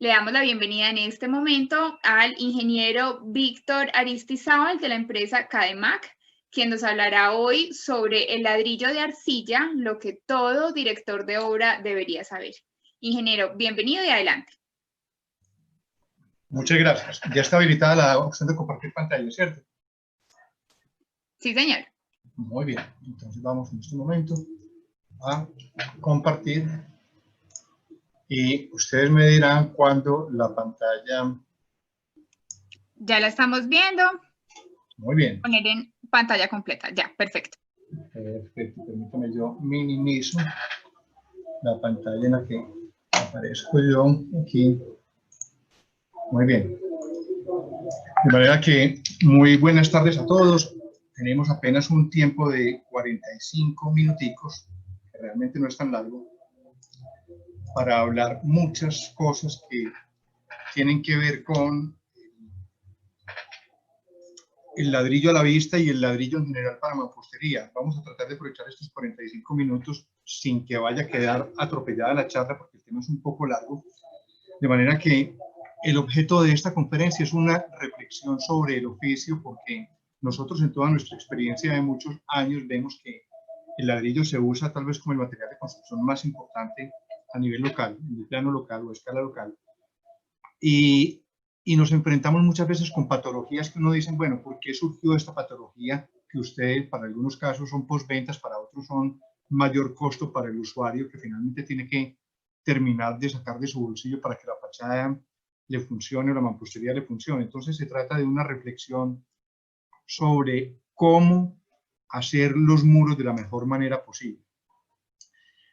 Le damos la bienvenida en este momento al ingeniero Víctor Aristizábal de la empresa Cademac, quien nos hablará hoy sobre el ladrillo de arcilla, lo que todo director de obra debería saber. Ingeniero, bienvenido y adelante. Muchas gracias. Ya está habilitada la opción de compartir pantalla, ¿cierto? Sí, señor. Muy bien. Entonces vamos en este momento a compartir y ustedes me dirán cuando la pantalla... Ya la estamos viendo. Muy bien. Poner en pantalla completa. Ya, perfecto. Perfecto. Permítame, yo minimizo la pantalla en la que aparezco yo aquí. Muy bien. De manera que muy buenas tardes a todos. Tenemos apenas un tiempo de 45 minuticos, que realmente no es tan largo, para hablar muchas cosas que tienen que ver con el ladrillo a la vista y el ladrillo en general para mampostería. Vamos a tratar de aprovechar estos 45 minutos sin que vaya a quedar atropellada la charla, porque el tema es un poco largo. De manera que el objeto de esta conferencia es una reflexión sobre el oficio, porque nosotros en toda nuestra experiencia de muchos años vemos que el ladrillo se usa tal vez como el material de construcción más importante a nivel local, en el plano local o a escala local. Y nos enfrentamos muchas veces con patologías que uno dice, bueno, ¿por qué surgió esta patología? Que ustedes, para algunos casos son postventas, para otros son mayor costo para el usuario, que finalmente tiene que terminar de sacar de su bolsillo para que la fachada le funcione o la mampostería le funcione. Entonces se trata de una reflexión sobre cómo hacer los muros de la mejor manera posible.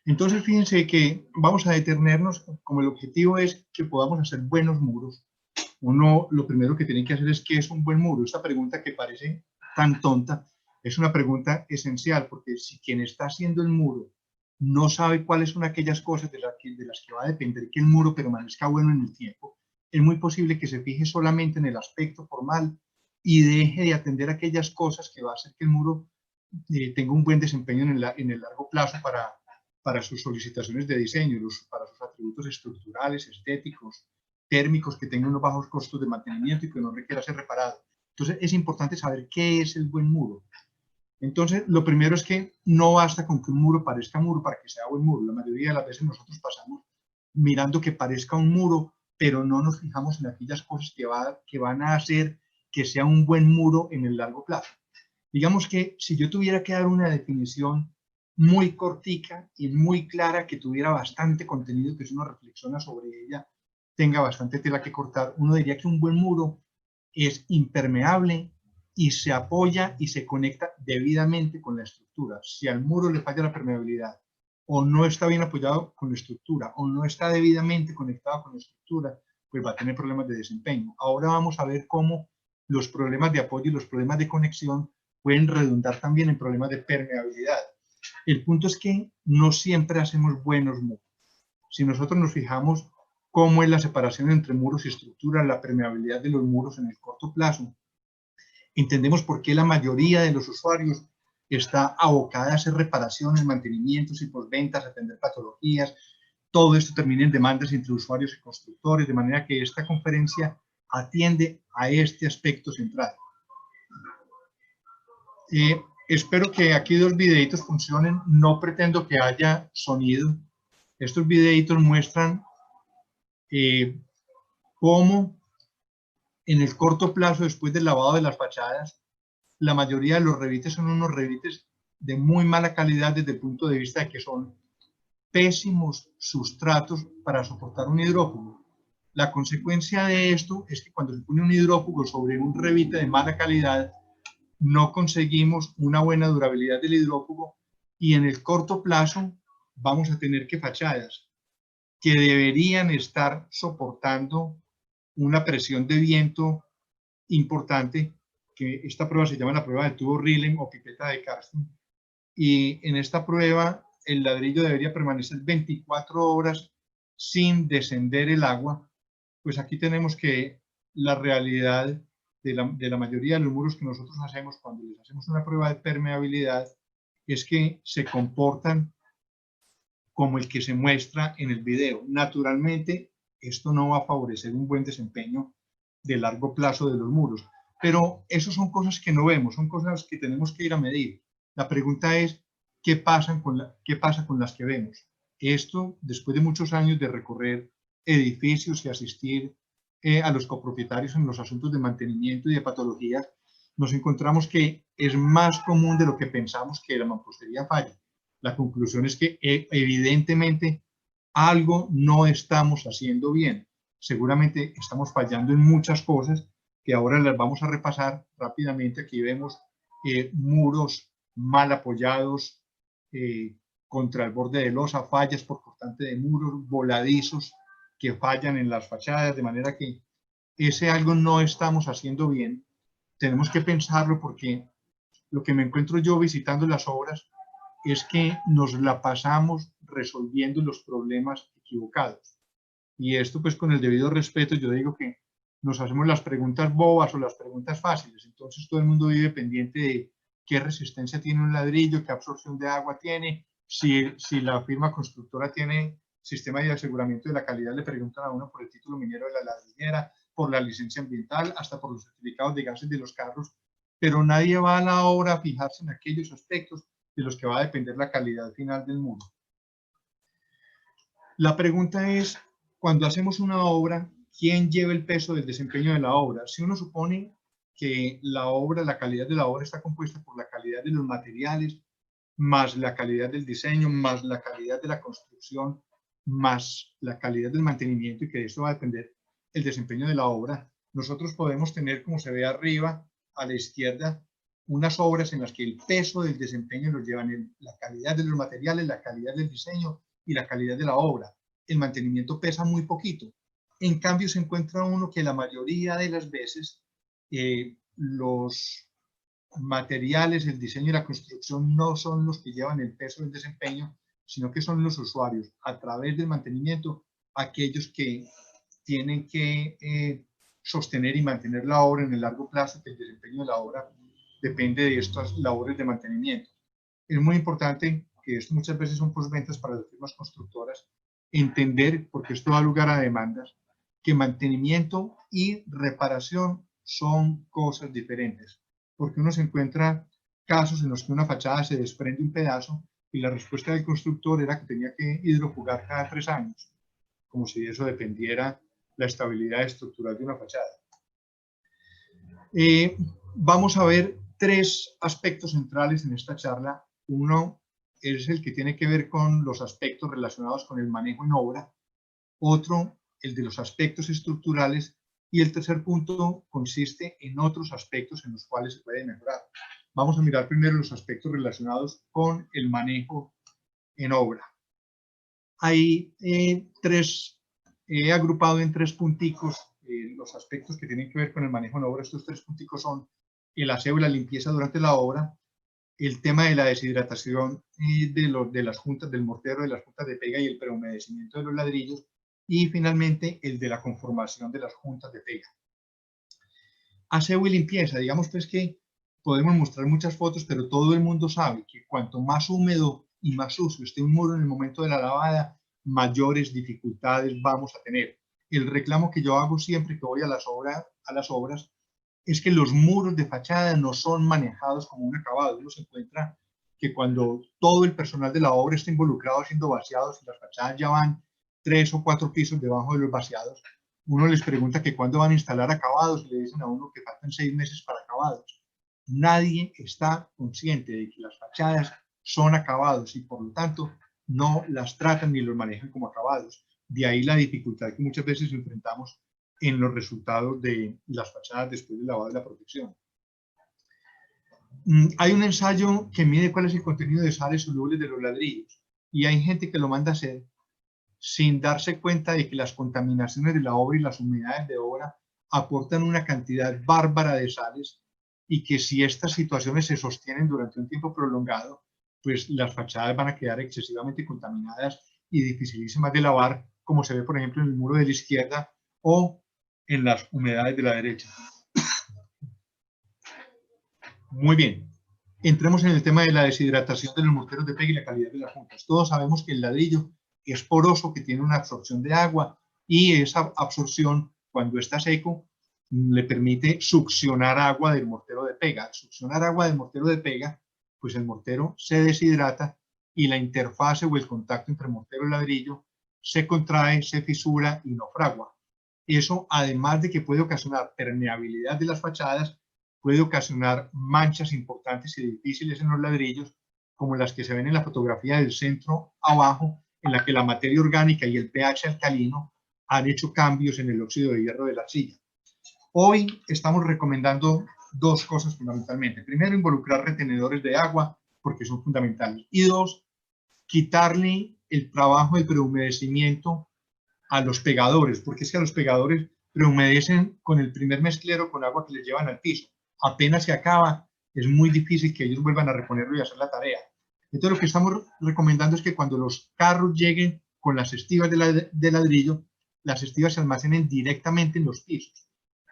Entonces fíjense que vamos a detenernos, como el objetivo es que podamos hacer buenos muros. Uno lo primero que tiene que hacer es ¿qué es un buen muro? Esta pregunta que parece tan tonta es una pregunta esencial, porque si quien está haciendo el muro no sabe cuáles son aquellas cosas de las que va a depender que el muro permanezca bueno en el tiempo, es muy posible que se fije solamente en el aspecto formal y deje de atender aquellas cosas que va a hacer que el muro tenga un buen desempeño en el largo plazo para sus solicitaciones de diseño, para sus atributos estructurales, estéticos, térmicos, que tengan unos bajos costos de mantenimiento y que no requiera ser reparado. Entonces es importante saber qué es el buen muro. Entonces lo primero es que no basta con que un muro parezca muro para que sea buen muro. La mayoría de las veces nosotros pasamos mirando que parezca un muro, pero no nos fijamos en aquellas cosas que van a hacer que sea un buen muro en el largo plazo. Digamos que si yo tuviera que dar una definición muy cortica y muy clara, que tuviera bastante contenido, que si uno reflexiona sobre ella, tenga bastante tela que cortar, uno diría que un buen muro es impermeable y se apoya y se conecta debidamente con la estructura. Si al muro le falla la permeabilidad, o no está bien apoyado con la estructura, o no está debidamente conectado con la estructura, pues va a tener problemas de desempeño. Ahora vamos a ver cómo los problemas de apoyo y los problemas de conexión pueden redundar también en problemas de permeabilidad. El punto es que no siempre hacemos buenos muros. Si nosotros nos fijamos cómo es la separación entre muros y estructura, la permeabilidad de los muros en el corto plazo, entendemos por qué la mayoría de los usuarios está abocada a hacer reparaciones, mantenimientos y posventas, atender patologías. Todo esto termina en demandas entre usuarios y constructores, de manera que esta conferencia atiende a este aspecto central. Espero que aquí dos videitos funcionen. No pretendo que haya sonido. Estos videitos muestran cómo en el corto plazo, después del lavado de las fachadas, la mayoría de los revites son unos revites de muy mala calidad desde el punto de vista de que son pésimos sustratos para soportar un hidrófugo. La consecuencia de esto es que cuando se pone un hidrófugo sobre un revite de mala calidad, no conseguimos una buena durabilidad del hidrófugo y en el corto plazo vamos a tener que fachadas que deberían estar soportando una presión de viento importante, que esta prueba se llama la prueba de tubo Rilem o pipeta de Karsten, y en esta prueba el ladrillo debería permanecer 24 horas sin descender el agua. Pues aquí tenemos que la realidad de la mayoría de los muros que nosotros hacemos cuando les hacemos una prueba de permeabilidad es que se comportan como el que se muestra en el video. Naturalmente, esto no va a favorecer un buen desempeño de largo plazo de los muros. Pero eso son cosas que no vemos, son cosas que tenemos que ir a medir. La pregunta es, ¿qué pasa con las que vemos? Esto, después de muchos años de recorrer edificios y asistir a los copropietarios en los asuntos de mantenimiento y de patologías, nos encontramos que es más común de lo que pensamos que la mampostería falla. La conclusión es que evidentemente algo no estamos haciendo bien. Seguramente estamos fallando en muchas cosas que ahora las vamos a repasar rápidamente. Aquí vemos muros mal apoyados contra el borde de losa, fallas por cortante de muros, voladizos que fallan en las fachadas, de manera que ese algo no estamos haciendo bien. Tenemos que pensarlo porque lo que me encuentro yo visitando las obras es que nos la pasamos resolviendo los problemas equivocados. Y esto, pues, con el debido respeto, yo digo que nos hacemos las preguntas bobas o las preguntas fáciles. Entonces todo el mundo vive pendiente de qué resistencia tiene un ladrillo, qué absorción de agua tiene, si la firma constructora tiene sistema de aseguramiento de la calidad, le preguntan a uno por el título minero de la ladrillera, por la licencia ambiental, hasta por los certificados de gases de los carros, pero nadie va a la obra a fijarse en aquellos aspectos de los que va a depender la calidad final del muro. La pregunta es, cuando hacemos una obra, ¿quién lleva el peso del desempeño de la obra? Si uno supone que la obra, la calidad de la obra está compuesta por la calidad de los materiales, más la calidad del diseño, más la calidad de la construcción, más la calidad del mantenimiento, y que de eso va a depender el desempeño de la obra, nosotros podemos tener, como se ve arriba a la izquierda, unas obras en las que el peso del desempeño lo llevan la calidad de los materiales, la calidad del diseño y la calidad de la obra. El mantenimiento pesa muy poquito. En cambio, se encuentra uno que la mayoría de las veces los materiales, el diseño y la construcción no son los que llevan el peso del desempeño, sino que son los usuarios, a través del mantenimiento, aquellos que tienen que sostener y mantener la obra en el largo plazo, que el desempeño de la obra depende de estas labores de mantenimiento. Es muy importante, que esto muchas veces son postventas para las firmas constructoras, entender, porque esto da lugar a demandas, que mantenimiento y reparación son cosas diferentes, porque uno se encuentra casos en los que una fachada se desprende un pedazo y la respuesta del constructor era que tenía que hidrofugar cada 3 años, como si de eso dependiera la estabilidad estructural de una fachada. Vamos a ver 3 aspectos centrales en esta charla. Uno es el que tiene que ver con los aspectos relacionados con el manejo en obra, otro el de los aspectos estructurales, y el tercer punto consiste en otros aspectos en los cuales se puede mejorar. Vamos a mirar primero los aspectos relacionados con el manejo en obra. Hay he agrupado en 3 punticos los aspectos que tienen que ver con el manejo en obra. Estos 3 punticos son el aseo y la limpieza durante la obra, el tema de la deshidratación de las juntas del mortero, de las juntas de pega y el prehumedecimiento de los ladrillos, y finalmente el de la conformación de las juntas de pega. Aseo y limpieza, digamos pues que podemos mostrar muchas fotos, pero todo el mundo sabe que cuanto más húmedo y más sucio esté un muro en el momento de la lavada, mayores dificultades vamos a tener. El reclamo que yo hago siempre que voy a las obras es que los muros de fachada no son manejados como un acabado. Uno se encuentra que cuando todo el personal de la obra está involucrado siendo vaciados y las fachadas ya van 3 o 4 pisos debajo de los vaciados, uno les pregunta que cuándo van a instalar acabados y le dicen a uno que faltan 6 meses para acabados. Nadie está consciente de que las fachadas son acabados y por lo tanto no las tratan ni los manejan como acabados. De ahí la dificultad que muchas veces enfrentamos en los resultados de las fachadas después del lavado y la protección. Hay un ensayo que mide cuál es el contenido de sales solubles de los ladrillos y hay gente que lo manda a hacer sin darse cuenta de que las contaminaciones de la obra y las humedades de obra aportan una cantidad bárbara de sales y que si estas situaciones se sostienen durante un tiempo prolongado, pues las fachadas van a quedar excesivamente contaminadas y dificilísimas de lavar, como se ve por ejemplo en el muro de la izquierda o en las humedades de la derecha. Muy bien, entremos en el tema de la deshidratación de los morteros de pega y la calidad de las juntas. Todos sabemos que el ladrillo es poroso, que tiene una absorción de agua y esa absorción, cuando está seco, le permite succionar agua del mortero de pega. Succionar agua del mortero de pega, pues el mortero se deshidrata y la interfase o el contacto entre mortero y ladrillo se contrae, se fisura y no fragua. Eso, además de que puede ocasionar permeabilidad de las fachadas, puede ocasionar manchas importantes y difíciles en los ladrillos, como las que se ven en la fotografía del centro abajo, en la que la materia orgánica y el pH alcalino han hecho cambios en el óxido de hierro de la arcilla. Hoy estamos recomendando dos cosas fundamentalmente. Primero, involucrar retenedores de agua, porque son fundamentales. Y dos, quitarle el trabajo de prehumedecimiento a los pegadores, porque es que a los pegadores prehumedecen con el primer mezclero con agua que les llevan al piso. Apenas se acaba, es muy difícil que ellos vuelvan a reponerlo y hacer la tarea. Entonces lo que estamos recomendando es que cuando los carros lleguen con las estivas de ladrillo, las estivas se almacenen directamente en los pisos.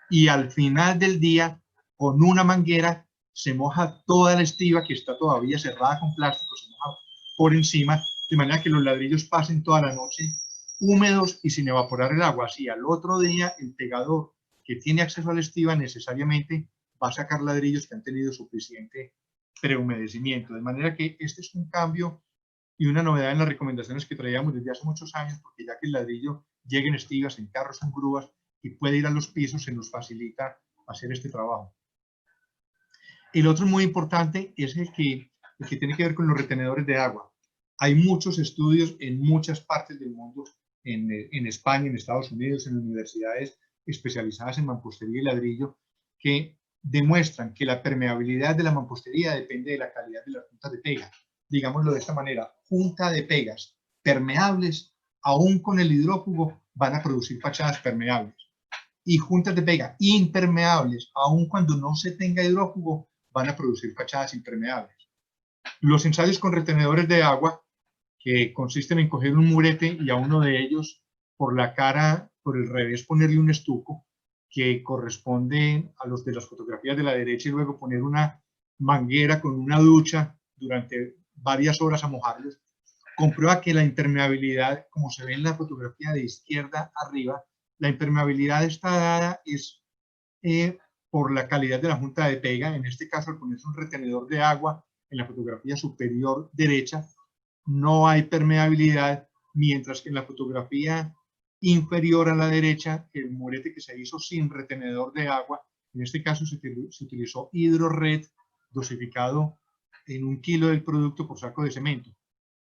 Y al final del día, con una manguera, se moja toda la estiva que está todavía cerrada con plástico, se moja por encima, de manera que los ladrillos pasen toda la noche húmedos y sin evaporar el agua. Así al otro día el pegador que tiene acceso a la estiva necesariamente va a sacar ladrillos que han tenido suficiente prehumedecimiento. De manera que este es un cambio y una novedad en las recomendaciones que traíamos desde hace muchos años, porque ya que el ladrillo llega en estivas, en carros, en grúas y puede ir a los pisos, se nos facilita hacer este trabajo. El otro muy importante es el que tiene que ver con los retenedores de agua. Hay muchos estudios en muchas partes del mundo, en España, en Estados Unidos, en universidades especializadas en mampostería y ladrillo, que demuestran que la permeabilidad de la mampostería depende de la calidad de las juntas de pega. Digámoslo de esta manera, junta de pegas permeables, aún con el hidrófugo, van a producir fachadas permeables. Y juntas de pega impermeables, aún cuando no se tenga hidrófugo, van a producir fachadas impermeables. Los ensayos con retenedores de agua, que consisten en coger un murete y a uno de ellos por la cara, por el revés, ponerle un estuco que corresponde a los de las fotografías de la derecha y luego poner una manguera con una ducha durante varias horas a mojarlos, comprueba que la impermeabilidad, como se ve en la fotografía de izquierda arriba, la impermeabilidad está dada es por la calidad de la junta de pega. En este caso, al ponerse un retenedor de agua en la fotografía superior derecha, no hay permeabilidad, mientras que en la fotografía inferior a la derecha, el murete que se hizo sin retenedor de agua, en este caso se utilizó Hydro-Red dosificado en 1 kilo del producto por saco de cemento.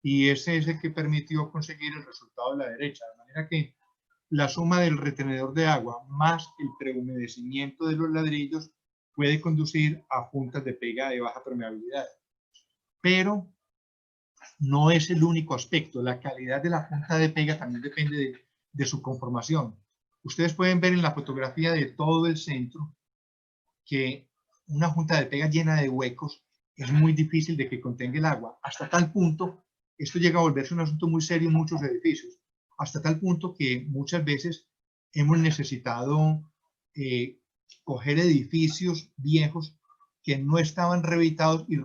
Y ese es el que permitió conseguir el resultado de la derecha. De manera que la suma del retenedor de agua más el prehumedecimiento de los ladrillos puede conducir a juntas de pega de baja permeabilidad. Pero no es el único aspecto. La calidad de la junta de pega también depende de su conformación. Ustedes pueden ver en la fotografía de todo el centro que una junta de pega llena de huecos es muy difícil de que contenga el agua. Hasta tal punto, esto llega a volverse un asunto muy serio en muchos edificios. Hasta tal punto que muchas veces hemos necesitado coger edificios viejos que no estaban revitados y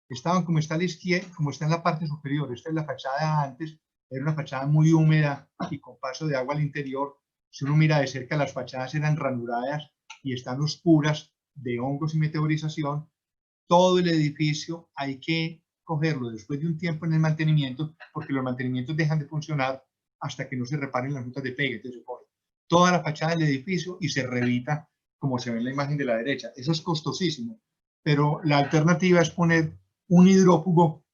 estaban como está a la izquierda, como está en la parte superior. Esta es la fachada antes, era una fachada muy húmeda y con paso de agua al interior. Si uno mira de cerca, las fachadas eran ranuradas y están oscuras de hongos y meteorización. Todo el edificio hay que cogerlo después de un tiempo en el mantenimiento, porque los mantenimientos dejan de funcionar hasta que no se reparen las juntas de pega. Entonces se coge toda la fachada del edificio y se revita, como se ve en la imagen de la derecha. Eso es costosísimo, pero la alternativa es poner un hidrófugo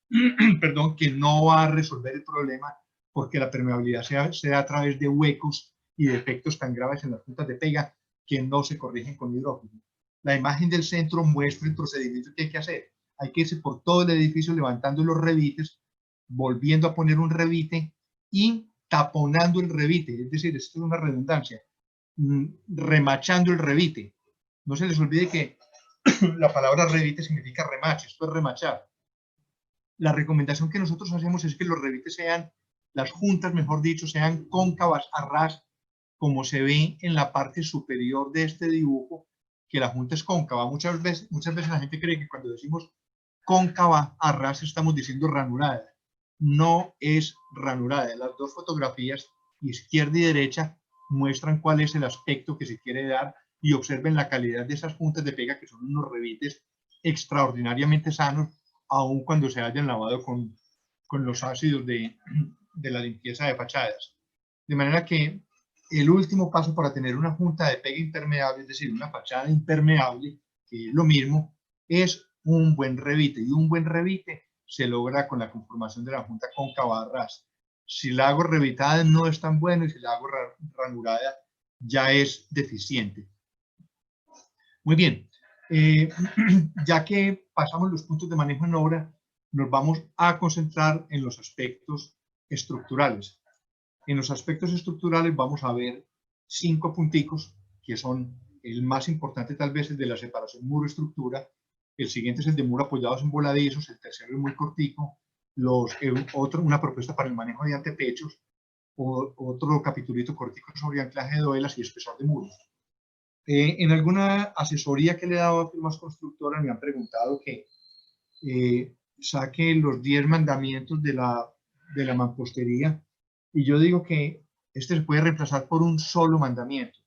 perdón, que no va a resolver el problema, porque la permeabilidad se da a través de huecos y defectos tan graves en las juntas de pega que no se corrigen con hidrófugo. La imagen del centro muestra el procedimiento que hay que hacer. Hay que irse por todo el edificio levantando los revites, volviendo a poner un revite y taponando el revite. Es decir, esto es una redundancia. Remachando el revite. No se les olvide que la palabra revite significa remache. Esto es remachar. La recomendación que nosotros hacemos es que los revites sean, las juntas, mejor dicho, sean cóncavas a ras, como se ve en la parte superior de este dibujo, que la junta es cóncava. Muchas veces la gente cree que cuando decimos cóncava a ras estamos diciendo ranurada. No es ranurada. Las dos fotografías, izquierda y derecha, muestran cuál es el aspecto que se quiere dar y observen la calidad de esas puntas de pega, que son unos revites extraordinariamente sanos, aun cuando se hayan lavado con los ácidos de la limpieza de fachadas. De manera que el último paso para tener una junta de pega impermeable, es decir, una fachada impermeable, que es lo mismo, es un buen revite. Y un buen revite se logra con la conformación de la junta cóncava rasa. Si la hago revitada no es tan bueno, y si la hago ranurada ya es deficiente. Muy bien, ya que pasamos los puntos de manejo en obra, nos vamos a concentrar en los aspectos estructurales. En los aspectos estructurales vamos a ver 5 punticos, que son el más importante tal vez el de la separación muro-estructura, el siguiente es el de muro apoyados en voladizos, el tercero es muy cortico, una propuesta para el manejo de antepechos, otro capitulito cortico sobre anclaje de duelas y espesor de muros. En alguna asesoría que le he dado a firmas constructoras me han preguntado que saque los 10 mandamientos de la mampostería, y yo digo que este se puede reemplazar por un solo mandamiento,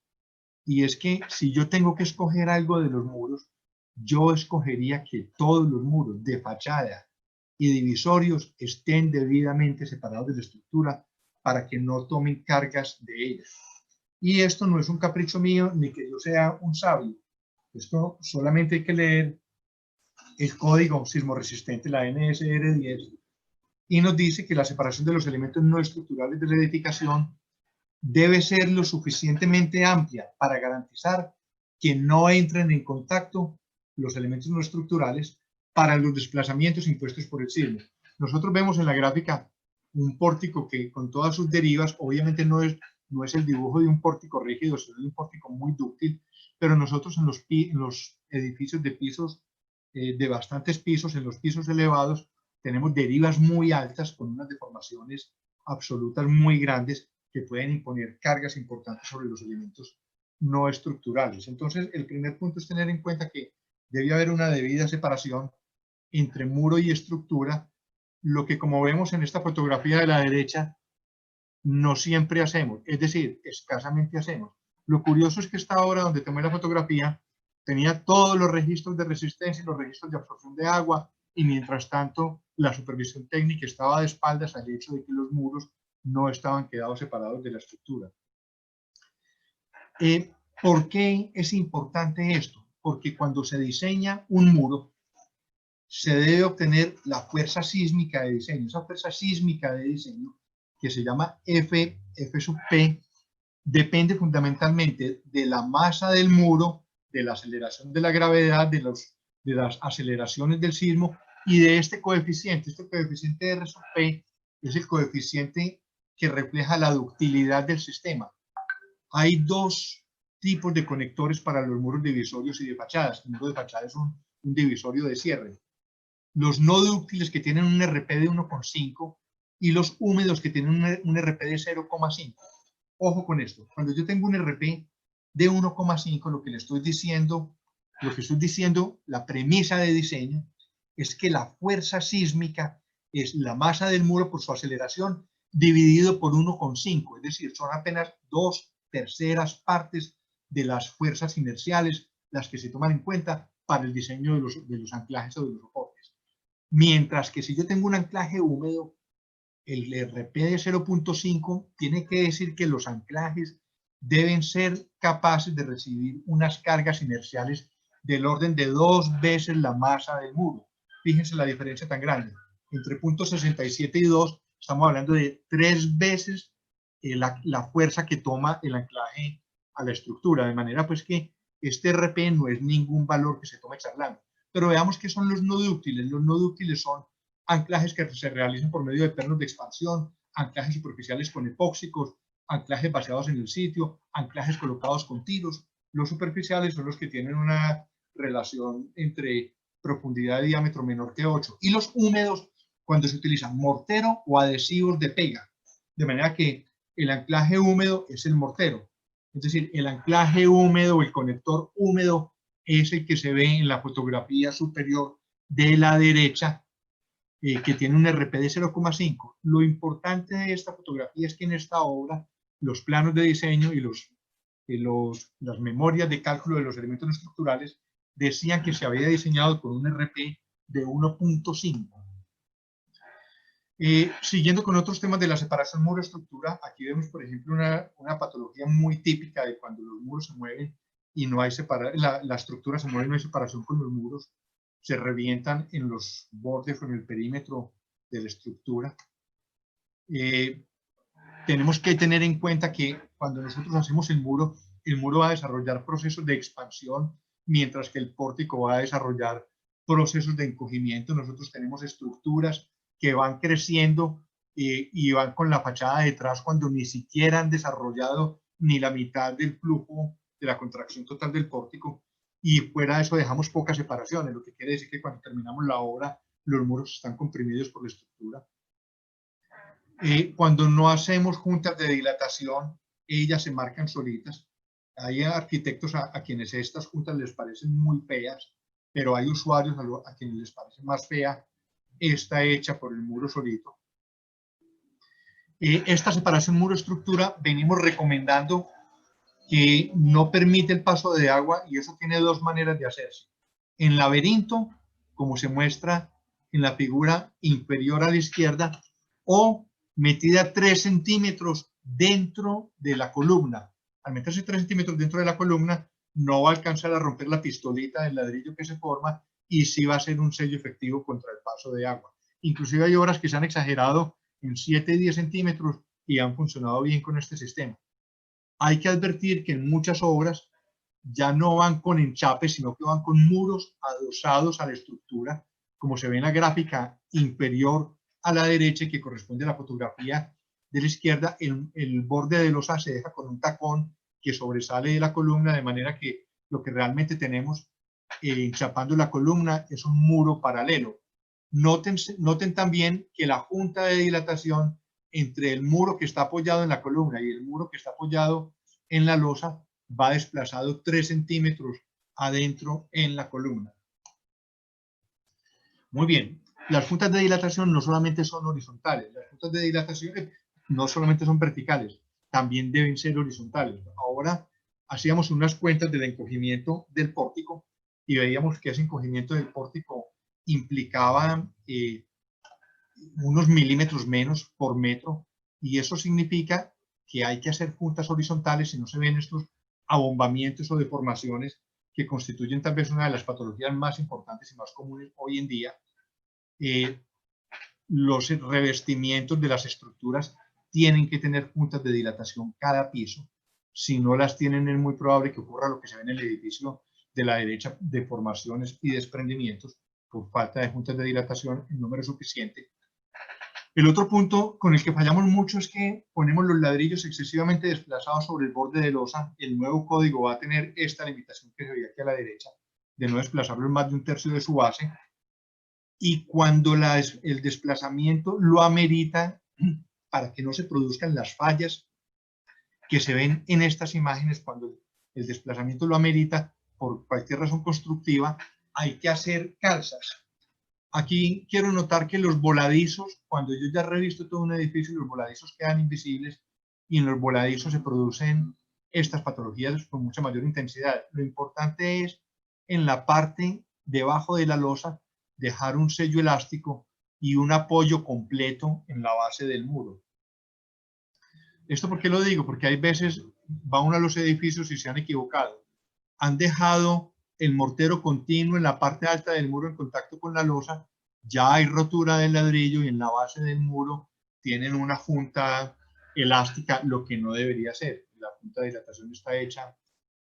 y es que si yo tengo que escoger algo de los muros, yo escogería que todos los muros de fachada y divisorios estén debidamente separados de la estructura para que no tomen cargas de ellas. Y esto no es un capricho mío ni que yo sea un sabio. Esto solamente hay que leer el código sismoresistente, la NSR 10, y nos dice que la separación de los elementos no estructurales de la edificación debe ser lo suficientemente amplia para garantizar que no entren en contacto los elementos no estructurales para los desplazamientos impuestos por el sismo. Nosotros vemos en la gráfica un pórtico que con todas sus derivas, obviamente no es el dibujo de un pórtico rígido, sino de un pórtico muy dúctil, pero nosotros en los edificios de pisos, de bastantes pisos, en los pisos elevados, tenemos derivas muy altas con unas deformaciones absolutas muy grandes que pueden imponer cargas importantes sobre los elementos no estructurales. Entonces, el primer punto es tener en cuenta que debe haber una debida separación entre muro y estructura, lo que, como vemos en esta fotografía de la derecha, no siempre hacemos, es decir, escasamente hacemos. Lo curioso es que esta obra donde tomé la fotografía tenía todos los registros de resistencia y los registros de absorción de agua, y mientras tanto la supervisión técnica estaba de espaldas al hecho de que los muros no estaban quedados separados de la estructura. ¿Por qué es importante esto? Porque cuando se diseña un muro, se debe obtener la fuerza sísmica de diseño. Esa fuerza sísmica de diseño, que se llama F sub P, depende fundamentalmente de la masa del muro, de la aceleración de la gravedad, de las aceleraciones del sismo y de este coeficiente. Este coeficiente R sub P es el coeficiente que refleja la ductilidad del sistema. Hay 2 tipos de conectores para los muros divisorios y de fachadas. El muro de fachada es un divisorio de cierre. Los no dúctiles, que tienen un RP de 1,5, y los húmedos, que tienen un RP de 0,5. Ojo con esto. Cuando yo tengo un RP de 1,5, lo que estoy diciendo, la premisa de diseño, es que la fuerza sísmica es la masa del muro por su aceleración dividido por 1,5, es decir, son apenas 2/3 partes de las fuerzas inerciales las que se toman en cuenta para el diseño de los anclajes o de los soportes. Mientras que si yo tengo un anclaje húmedo, el RP de 0,5 tiene que decir que los anclajes deben ser capaces de recibir unas cargas inerciales del orden de 2 veces la masa del muro. Fíjense la diferencia tan grande. Entre 0,67 y 2 estamos hablando de 3 veces la fuerza que toma el anclaje a la estructura. De manera pues que este RP no es ningún valor que se tome charlando. Pero veamos qué son los no dúctiles. Los no dúctiles son anclajes que se realizan por medio de pernos de expansión, anclajes superficiales con epóxicos, anclajes baseados en el sitio, anclajes colocados con tiros. Los superficiales son los que tienen una relación entre profundidad y diámetro menor que 8. Y los húmedos, cuando se utilizan mortero o adhesivos de pega. De manera que el anclaje húmedo es el mortero. Es decir, el anclaje húmedo o el conector húmedo es el que se ve en la fotografía superior de la derecha, que tiene un RP de 0,5. Lo importante de esta fotografía es que en esta obra los planos de diseño y las memorias de cálculo de los elementos estructurales decían que se había diseñado con un RP de 1.5. Siguiendo con otros temas de la separación muro-estructura, aquí vemos, por ejemplo, una patología muy típica de cuando los muros se mueven y no hay la estructura se mueve, no hay separación con los muros, se revientan en los bordes o en el perímetro de la estructura. Tenemos que tener en cuenta que cuando nosotros hacemos el muro va a desarrollar procesos de expansión, mientras que el pórtico va a desarrollar procesos de encogimiento. Nosotros tenemos estructuras que van creciendo y van con la fachada detrás cuando ni siquiera han desarrollado ni la mitad del flujo de la contracción total del pórtico, y fuera de eso dejamos pocas separaciones, lo que quiere decir que cuando terminamos la obra los muros están comprimidos por la estructura. Cuando no hacemos juntas de dilatación, ellas se marcan solitas. Hay arquitectos a quienes estas juntas les parecen muy feas, pero hay usuarios a quienes les parece más fea esta hecha por el muro solito. Esta separación muro-estructura venimos recomendando que no permite el paso de agua, y eso tiene dos maneras de hacerse. En laberinto, como se muestra en la figura inferior a la izquierda, o metida 3 centímetros dentro de la columna. Al meterse 3 centímetros dentro de la columna, no va a alcanzar a romper la pistolita del ladrillo que se forma, y sí va a ser un sello efectivo contra el paso de agua. Inclusive hay obras que se han exagerado en 7 y 10 centímetros y han funcionado bien con este sistema. Hay que advertir que en muchas obras ya no van con enchapes, sino que van con muros adosados a la estructura, como se ve en la gráfica inferior a la derecha, que corresponde a la fotografía de la izquierda. El borde de losa se deja con un tacón que sobresale de la columna, de manera que lo que realmente tenemos enchapando la columna es un muro paralelo. Noten también que la junta de dilatación entre el muro que está apoyado en la columna y el muro que está apoyado en la losa va desplazado 3 centímetros adentro en la columna. Muy bien, las juntas de dilatación no solamente son horizontales, las juntas de dilatación no solamente son verticales, también deben ser horizontales. Ahora hacíamos unas cuentas del encogimiento del pórtico y veíamos que ese encogimiento del pórtico implicaba unos milímetros menos por metro, y eso significa que hay que hacer juntas horizontales si no se ven estos abombamientos o deformaciones que constituyen tal vez una de las patologías más importantes y más comunes hoy en día. Los revestimientos de las estructuras tienen que tener juntas de dilatación cada piso. Si no las tienen, es muy probable que ocurra lo que se ve en el edificio de la derecha, deformaciones y desprendimientos por falta de juntas de dilatación en número suficiente. El otro punto con el que fallamos mucho es que ponemos los ladrillos excesivamente desplazados sobre el borde de losa. El nuevo código va a tener esta limitación que se ve aquí a la derecha, de no desplazarlo en más de 1/3 de su base. Y cuando el desplazamiento lo amerita, para que no se produzcan las fallas que se ven en estas imágenes, cuando el desplazamiento lo amerita por cualquier razón constructiva, hay que hacer calzas. Aquí quiero notar que los voladizos, cuando yo ya revisto todo un edificio, los voladizos quedan invisibles, y en los voladizos se producen estas patologías con mucha mayor intensidad. Lo importante es, en la parte debajo de la losa, dejar un sello elástico y un apoyo completo en la base del muro. ¿Esto por qué lo digo? Porque hay veces va uno a los edificios y se han equivocado. Han dejado el mortero continuo en la parte alta del muro en contacto con la losa, ya hay rotura del ladrillo, y en la base del muro tienen una junta elástica, lo que no debería ser. La junta de dilatación está hecha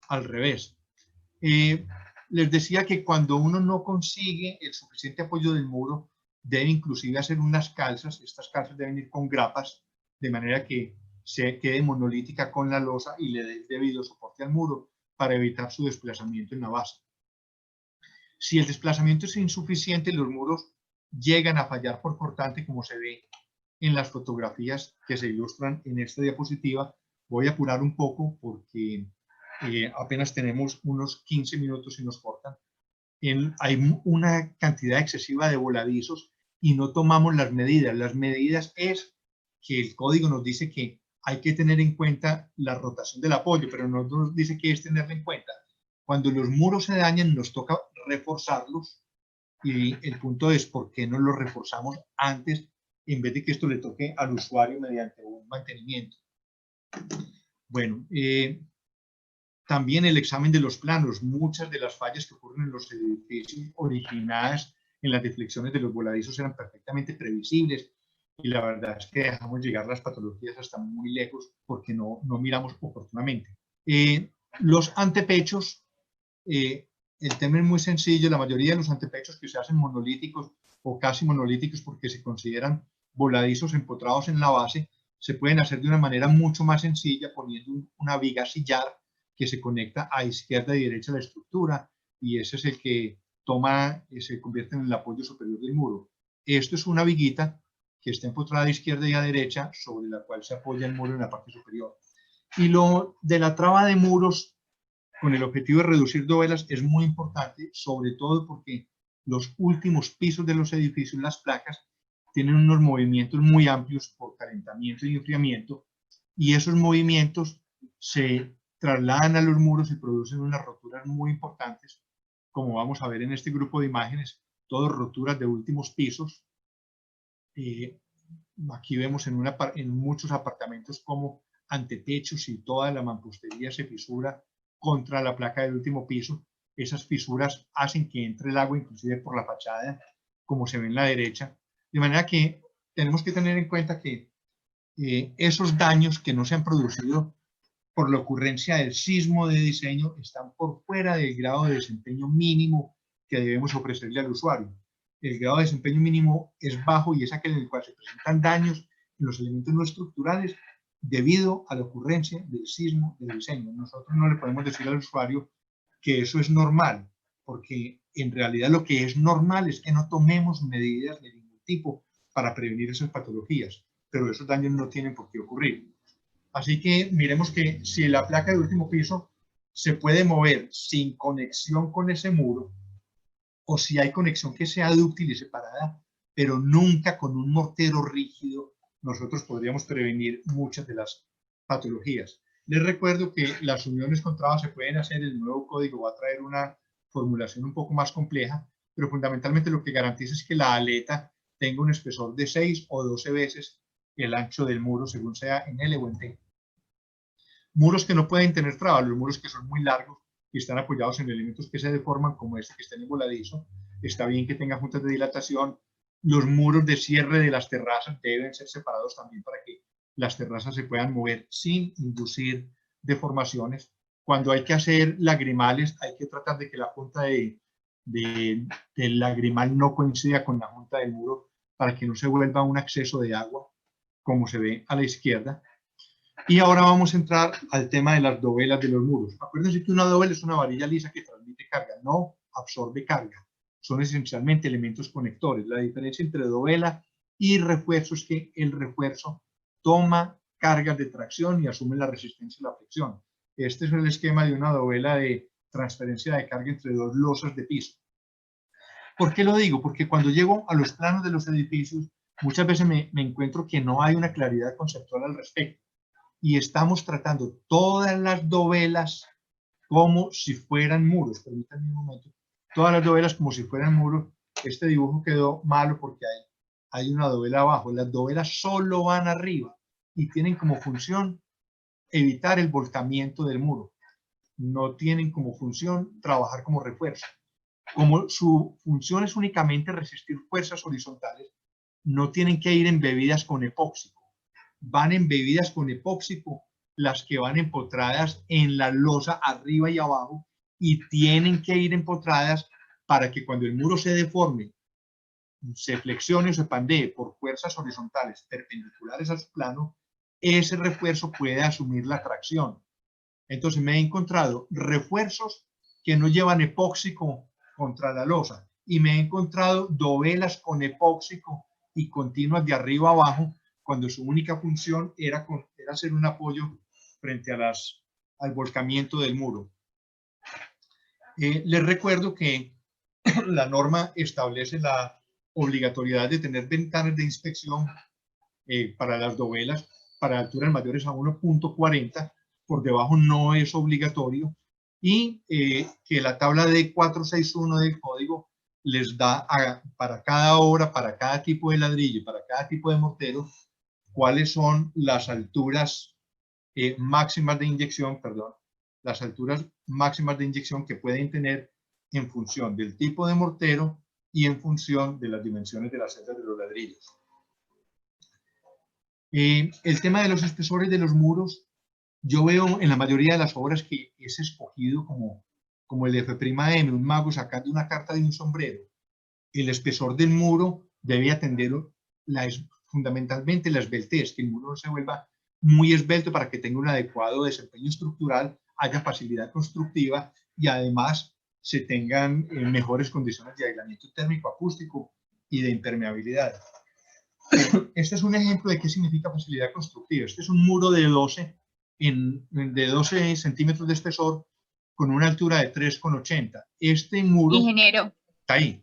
al revés. Les decía que cuando uno no consigue el suficiente apoyo del muro, debe inclusive hacer unas calzas. Estas calzas deben ir con grapas, de manera que se quede monolítica con la losa y le dé el debido soporte al muro para evitar su desplazamiento en la base. Si el desplazamiento es insuficiente, los muros llegan a fallar por cortante, como se ve en las fotografías que se ilustran en esta diapositiva. Voy a apurar un poco porque apenas tenemos unos 15 minutos y nos cortan. Hay una cantidad excesiva de voladizos y no tomamos las medidas. Las medidas es que el código nos dice que hay que tener en cuenta la rotación del apoyo, pero no nos dice qué es tenerla en cuenta. Cuando los muros se dañan, nos toca reforzarlos, y el punto es por qué no los reforzamos antes en vez de que esto le toque al usuario mediante un mantenimiento. Bueno, también el examen de los planos. Muchas de las fallas que ocurren en los edificios originadas en las deflexiones de los voladizos eran perfectamente previsibles, y la verdad es que dejamos llegar las patologías hasta muy lejos porque no miramos oportunamente. Los antepechos, el tema es muy sencillo. La mayoría de los antepechos que se hacen monolíticos o casi monolíticos porque se consideran voladizos empotrados en la base, se pueden hacer de una manera mucho más sencilla poniendo una viga sillar que se conecta a izquierda y derecha de la estructura, y ese es el que se convierte en el apoyo superior del muro. Esto es una viguita que está empotrada a izquierda y a derecha, sobre la cual se apoya el muro en la parte superior. Y lo de la traba de muros con el objetivo de reducir dovelas es muy importante, sobre todo porque los últimos pisos de los edificios, las placas, tienen unos movimientos muy amplios por calentamiento y enfriamiento, y esos movimientos se trasladan a los muros y producen unas roturas muy importantes, como vamos a ver en este grupo de imágenes, todas roturas de últimos pisos. Aquí vemos en muchos apartamentos como antetechos y toda la mampostería se fisura contra la placa del último piso. Esas fisuras hacen que entre el agua inclusive por la fachada, como se ve en la derecha. De manera que tenemos que tener en cuenta que esos daños que no se han producido por la ocurrencia del sismo de diseño están por fuera del grado de desempeño mínimo que debemos ofrecerle al usuario. El grado de desempeño mínimo es bajo y es aquel en el cual se presentan daños en los elementos no estructurales debido a la ocurrencia del sismo de diseño. Nosotros no le podemos decir al usuario que eso es normal, porque en realidad lo que es normal es que no tomemos medidas de ningún tipo para prevenir esas patologías, pero esos daños no tienen por qué ocurrir. Así que miremos que si la placa de último piso se puede mover sin conexión con ese muro, o si hay conexión que sea dúctil y separada, pero nunca con un mortero rígido, nosotros podríamos prevenir muchas de las patologías. Les recuerdo que las uniones con trabas se pueden hacer. El nuevo código va a traer una formulación un poco más compleja, pero fundamentalmente lo que garantiza es que la aleta tenga un espesor de 6 o 12 veces el ancho del muro, según sea en L o en T. Muros que no pueden tener trabas, los muros que son muy largos y están apoyados en elementos que se deforman, como este que está en el voladizo, está bien que tenga juntas de dilatación. Los muros de cierre de las terrazas deben ser separados también para que las terrazas se puedan mover sin inducir deformaciones. Cuando hay que hacer lagrimales, hay que tratar de que la junta del lagrimal no coincida con la junta del muro para que no se vuelva un acceso de agua, como se ve a la izquierda. Y ahora vamos a entrar al tema de las dovelas de los muros. Acuérdense que una dovela es una varilla lisa que transmite carga, no absorbe carga. Son esencialmente elementos conectores. La diferencia entre dovela y refuerzo es que el refuerzo toma cargas de tracción y asume la resistencia y la fricción. Este es el esquema de una dovela de transferencia de carga entre dos losas de piso. ¿Por qué lo digo? Porque cuando llego a los planos de los edificios, muchas veces me encuentro que no hay una claridad conceptual al respecto. Y estamos tratando todas las dovelas como si fueran muros. Permítanme un momento. Todas las dovelas como si fueran muros. Este dibujo quedó malo porque hay una dovela abajo. Las dovelas solo van arriba y tienen como función evitar el volcamiento del muro. No tienen como función trabajar como refuerzo. Como su función es únicamente resistir fuerzas horizontales, no tienen que ir embebidas con epóxico. Van embebidas con epóxico las que van empotradas en la losa arriba y abajo, y tienen que ir empotradas para que cuando el muro se deforme, se flexione o se pandee por fuerzas horizontales perpendiculares al plano, ese refuerzo puede asumir la tracción. Entonces me he encontrado refuerzos que no llevan epóxico contra la losa, y me he encontrado dovelas con epóxico y continuas de arriba a abajo, cuando su única función era hacer un apoyo frente al volcamiento del muro. Les recuerdo que la norma establece la obligatoriedad de tener ventanas de inspección para las dovelas, para alturas mayores a 1.40, por debajo no es obligatorio, y que la tabla D461 del código les da para cada obra, para cada tipo de ladrillo, para cada tipo de mortero, cuáles son las alturas máximas de inyección, las alturas máximas de inyección que pueden tener en función del tipo de mortero y en función de las dimensiones de las celdas de los ladrillos. El tema de los espesores de los muros, yo veo en la mayoría de las obras que es escogido como el F''M, un mago sacando una carta de un sombrero. El espesor del muro debe atender fundamentalmente la esbeltez, que el muro no se vuelva muy esbelto para que tenga un adecuado desempeño estructural, haya facilidad constructiva y además se tengan mejores condiciones de aislamiento térmico, acústico y de impermeabilidad. Este es un ejemplo de qué significa facilidad constructiva. Este es un muro de 12 centímetros de espesor con una altura de 3,80. Este muro... Ingeniero. Está ahí.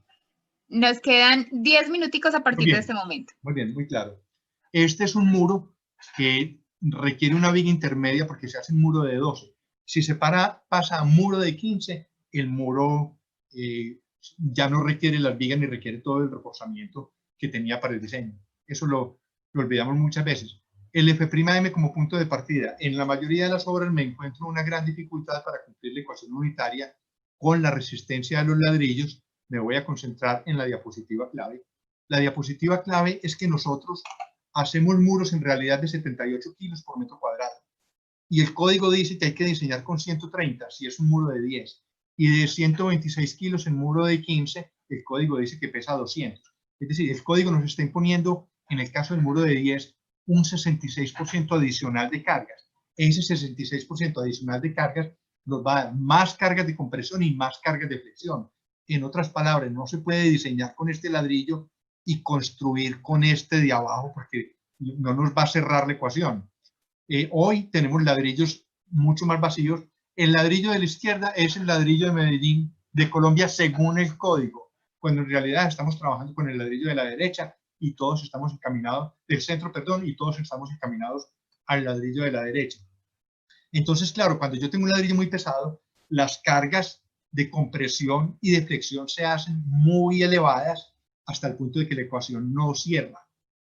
Nos quedan 10 minuticos a partir de este momento. Muy bien, muy claro. Este es un muro que requiere una viga intermedia porque se hace un muro de 12. Si se pasa a un muro de 15, el muro ya no requiere las vigas ni requiere todo el reforzamiento que tenía para el diseño. Eso lo olvidamos muchas veces. El F''M como punto de partida. En la mayoría de las obras me encuentro una gran dificultad para cumplir la ecuación unitaria con la resistencia de los ladrillos. Me voy a concentrar en la diapositiva clave. La diapositiva clave es que nosotros hacemos muros en realidad de 78 kilos por metro cuadrado. Y el código dice que hay que diseñar con 130 si es un muro de 10. Y de 126 kilos en muro de 15, el código dice que pesa 200. Es decir, el código nos está imponiendo, en el caso del muro de 10, un 66% adicional de cargas. Ese 66% adicional de cargas nos va a dar más cargas de compresión y más cargas de flexión. En otras palabras, no se puede diseñar con este ladrillo y construir con este de abajo porque no nos va a cerrar la ecuación. Hoy tenemos ladrillos mucho más vacíos. El ladrillo de la izquierda es el ladrillo de Medellín, de Colombia, según el código, cuando en realidad estamos trabajando con el ladrillo de la derecha y todos estamos encaminados, del centro, perdón, y todos estamos encaminados al ladrillo de la derecha. Entonces, claro, cuando yo tengo un ladrillo muy pesado, las cargas de compresión y de flexión se hacen muy elevadas hasta el punto de que la ecuación no cierra.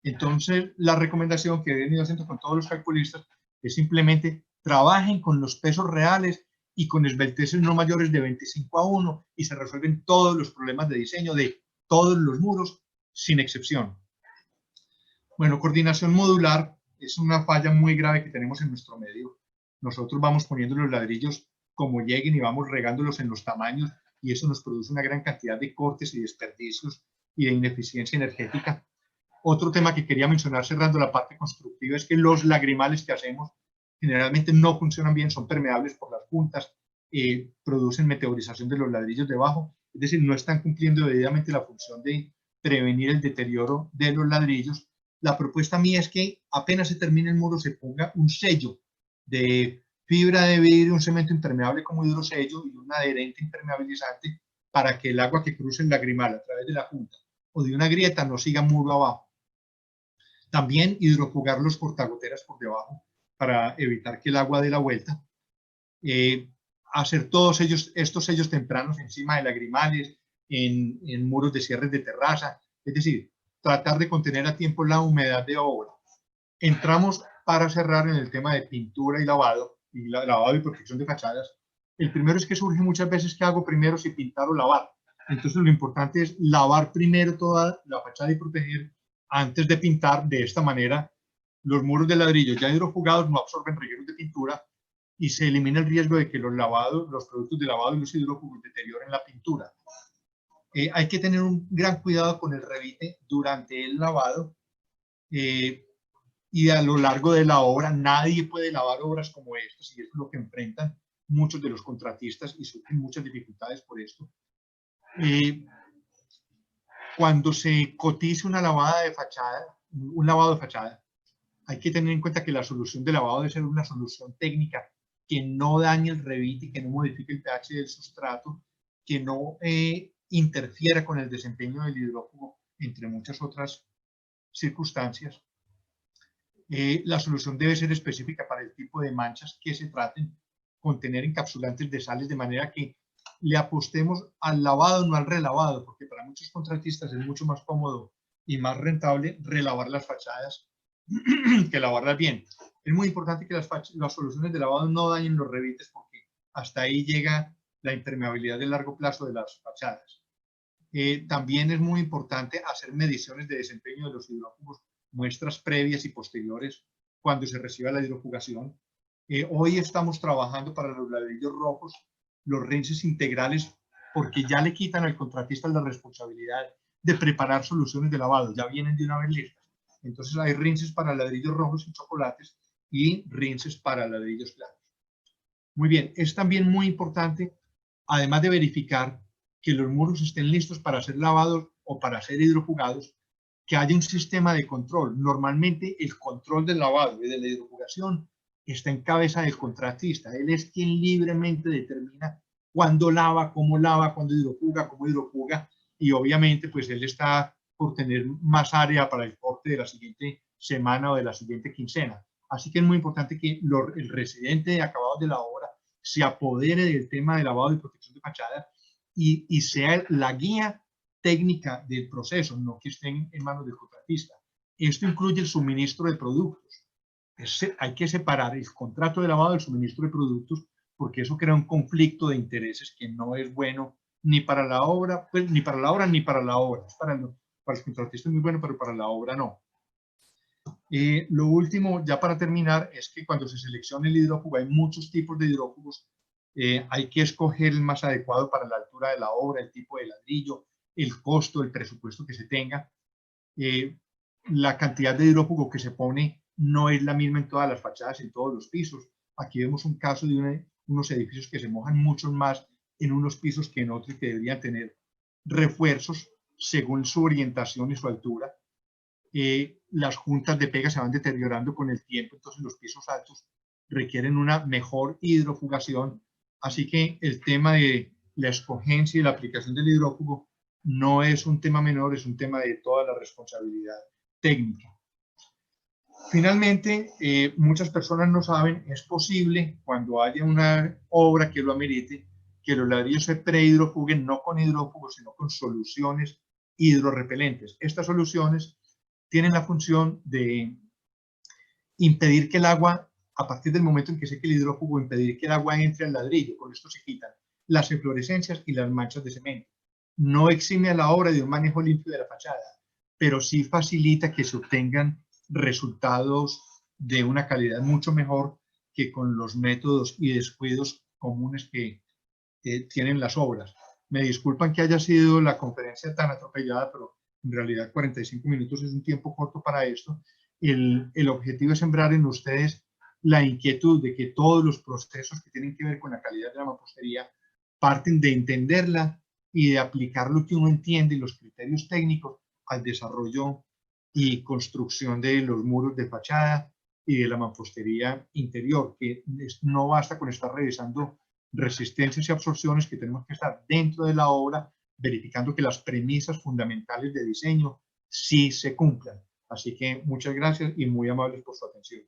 Entonces, la recomendación que he venido haciendo con todos los calculistas es simplemente trabajen con los pesos reales y con esbelteces no mayores de 25:1 y se resuelven todos los problemas de diseño de todos los muros, sin excepción. Bueno, coordinación modular es una falla muy grave que tenemos en nuestro medio. Nosotros vamos poniendo los ladrillos como lleguen y vamos regándolos en los tamaños y eso nos produce una gran cantidad de cortes y desperdicios y de ineficiencia energética. Otro tema que quería mencionar cerrando la parte constructiva es que los lagrimales que hacemos generalmente no funcionan bien, son permeables por las puntas, producen meteorización de los ladrillos debajo, es decir, no están cumpliendo debidamente la función de prevenir el deterioro de los ladrillos. La propuesta mía es que apenas se termine el muro se ponga un sello de fibra de vidrio, un cemento impermeable como hidrosello y un adherente impermeabilizante para que el agua que cruce el lagrimal a través de la punta o de una grieta no siga muro abajo. También hidrofugar los portagoteras por debajo para evitar que el agua dé la vuelta. Hacer todos estos sellos tempranos encima de lagrimales, en muros de cierres de terraza, es decir, tratar de contener a tiempo la humedad de obra. Entramos para cerrar en el tema de pintura y lavado y protección de fachadas. El primero es que surge muchas veces que hago primero si pintar o lavar. Entonces lo importante es lavar primero toda la fachada y proteger antes de pintar. De esta manera los muros de ladrillo ya hidrofugados no absorben regueros de pintura y se elimina el riesgo de que los productos de lavado y los hidrófugos deterioren la pintura. Hay que tener un gran cuidado con el revite durante el lavado y a lo largo de la obra. Nadie puede lavar obras como estas y es lo que enfrentan muchos de los contratistas y surgen muchas dificultades por esto. Cuando se cotice un lavado de fachada, hay que tener en cuenta que la solución de lavado debe ser una solución técnica que no dañe el revite, que no modifique el pH del sustrato, que no interfiera con el desempeño del hidrófugo, entre muchas otras circunstancias. La solución debe ser específica para el tipo de manchas que se traten, contener encapsulantes de sales de manera que le apostemos al lavado, no al relavado, porque para muchos contratistas es mucho más cómodo y más rentable relavar las fachadas que lavarlas bien. Es muy importante que las soluciones de lavado no dañen los revites porque hasta ahí llega la impermeabilidad de largo plazo de las fachadas. También es muy importante hacer mediciones de desempeño de los hidrófugos, muestras previas y posteriores cuando se reciba la hidrofugación. Hoy estamos trabajando para los ladrillos rojos, los rinses integrales, porque ya le quitan al contratista la responsabilidad de preparar soluciones de lavado, ya vienen de una vez listas. Entonces hay rinses para ladrillos rojos y chocolates y rinses para ladrillos claros. Muy bien, es también muy importante, además de verificar que los muros estén listos para ser lavados o para ser hidrofugados, que haya un sistema de control. Normalmente el control del lavado y de la hidrofugación está en cabeza del contratista. Él es quien libremente determina cuándo lava, cuándo hidrofuga, cómo hidrofuga, y obviamente pues él está por tener más área para el corte de la siguiente semana o de la siguiente quincena. Así que es muy importante que el residente de acabados de la obra se apodere del tema de lavado y protección de fachada y sea la guía técnica del proceso, no que estén en manos del contratista. Esto incluye el suministro de productos. Hay que separar el contrato de lavado del suministro de productos porque eso crea un conflicto de intereses que no es bueno ni para la obra, pues, ni para la obra ni para la obra. Para el contratista es muy bueno, pero para la obra no. Lo último, ya para terminar, es que cuando se selecciona el hidrófugo, hay muchos tipos de hidrófugos. Hay que escoger el más adecuado para la altura de la obra, el tipo de ladrillo, el costo, el presupuesto que se tenga. La cantidad de hidrófugo que se pone no es la misma en todas las fachadas, en todos los pisos. Aquí vemos un caso de unos edificios que se mojan mucho más en unos pisos que en otros, que deberían tener refuerzos según su orientación y su altura. Las juntas de pega se van deteriorando con el tiempo, entonces los pisos altos requieren una mejor hidrofugación. Así que el tema de la escogencia y la aplicación del hidrófugo no es un tema menor, es un tema de toda la responsabilidad técnica. Finalmente, muchas personas no saben, es posible cuando haya una obra que lo amerite, que los ladrillos se prehidrofuguen no con hidrófugos, sino con soluciones hidrorrepelentes. Estas soluciones tienen la función de impedir que el agua, a partir del momento en que seque el hidrófugo, impedir que el agua entre al ladrillo. Con esto se quitan las eflorescencias y las manchas de cemento. No exime a la obra de un manejo limpio de la fachada, pero sí facilita que se obtengan resultados de una calidad mucho mejor que con los métodos y descuidos comunes que tienen las obras. Me disculpan que haya sido la conferencia tan atropellada, pero en realidad 45 minutos es un tiempo corto para esto. El objetivo es sembrar en ustedes la inquietud de que todos los procesos que tienen que ver con la calidad de la mampostería parten de entenderla y de aplicar lo que uno entiende y los criterios técnicos al desarrollo y construcción de los muros de fachada y de la mampostería interior, que no basta con estar revisando resistencias y absorciones, que tenemos que estar dentro de la obra verificando que las premisas fundamentales de diseño sí se cumplan. Así que muchas gracias y muy amables por su atención.